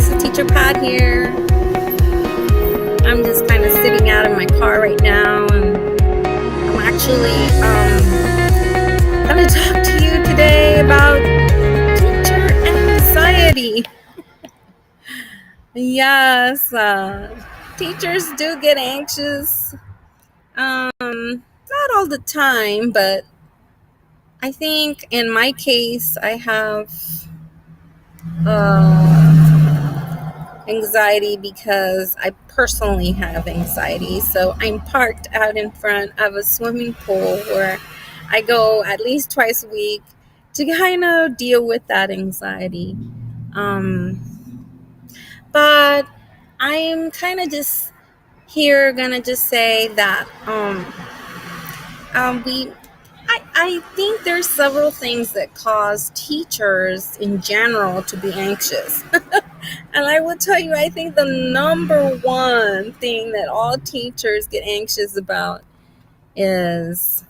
this is Teacher Pat here. I'm just kind of sitting out in my car right now, and I'm actually going to talk to you today about teacher anxiety. Yes, teachers do get anxious. Not all the time, but I think in my case, I have anxiety because I personally have anxiety. So I'm parked out in front of a swimming pool where I go at least twice a week to kind of deal with that anxiety. But I'm kind of just here gonna just say that I think there's several things that cause teachers in general to be anxious. And I will tell you, I think the number one thing that all teachers get anxious about is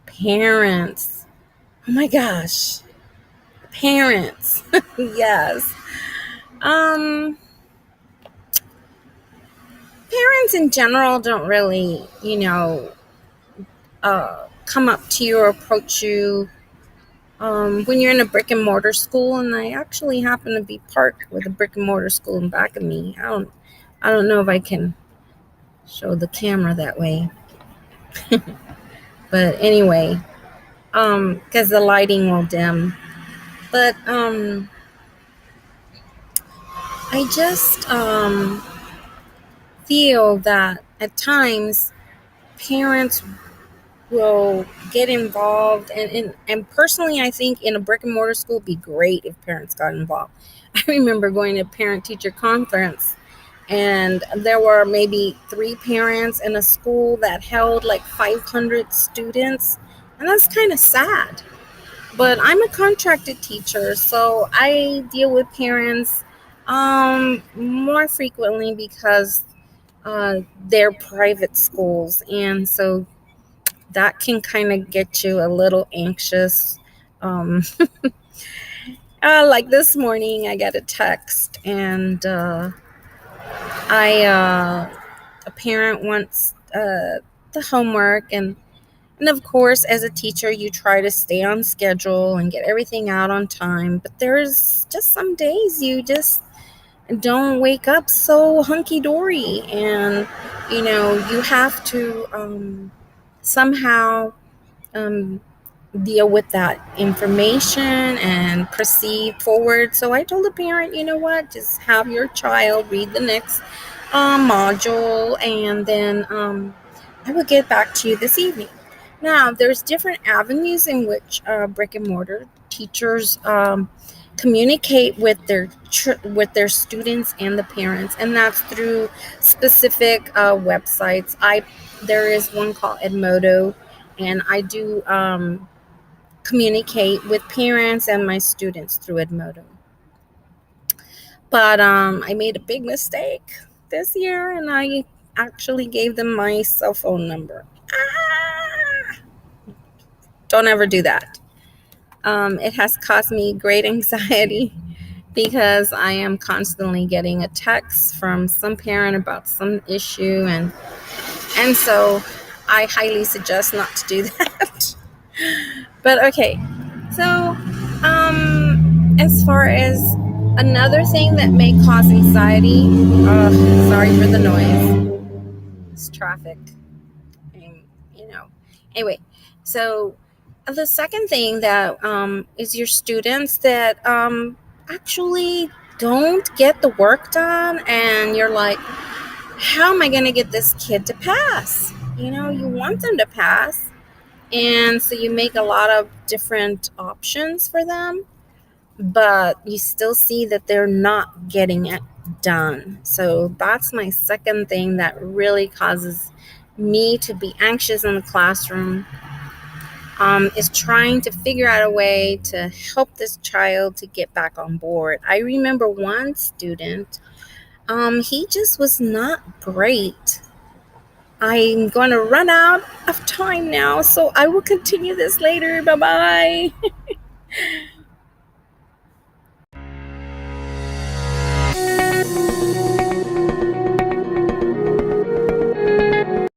parents. Oh my gosh, parents. Yes. Parents in general don't really, come up to you or approach you when you're in a brick and mortar school. And I actually happen to be parked with a brick and mortar school in back of me. I don't know if I can show the camera that way. But anyway, because the lighting will dim. But I just feel that at times parents will get involved, and personally I think in a brick and mortar school it'd be great if parents got involved. I remember going to a parent teacher conference, and there were maybe 3 parents in a school that held like 500 students, and that's kind of sad. But I'm a contracted teacher, so I deal with parents more frequently because they're private schools, and so that can kind of get you a little anxious. Um, like this morning, I got a text, and a parent wants the homework, and of course, as a teacher, you try to stay on schedule and get everything out on time. But there's just some days you just don't wake up so hunky dory, and you have to somehow um, deal with that information and proceed forward. So I told the parent, you know what, just have your child read the next module, and then I will get back to you this evening. Now, there's different avenues in which brick and mortar teachers communicate with their students and the parents, and that's through specific websites. There is one called Edmodo, and I do communicate with parents and my students through Edmodo. But I made a big mistake this year, and I actually gave them my cell phone number. Don't ever do that. It has caused me great anxiety because I am constantly getting a text from some parent about some issue, and so I highly suggest not to do that. But okay, so as far as another thing that may cause anxiety, sorry for the noise, it's traffic, and anyway, so the second thing that is your students that actually don't get the work done, and you're like, how am I going to get this kid to pass? You want them to pass, and so you make a lot of different options for them, but you still see that they're not getting it done. So that's my second thing that really causes me to be anxious in the classroom, is trying to figure out a way to help this child to get back on board. I remember one student, he just was not great. I'm going to run out of time now, so I will continue this later. Bye-bye.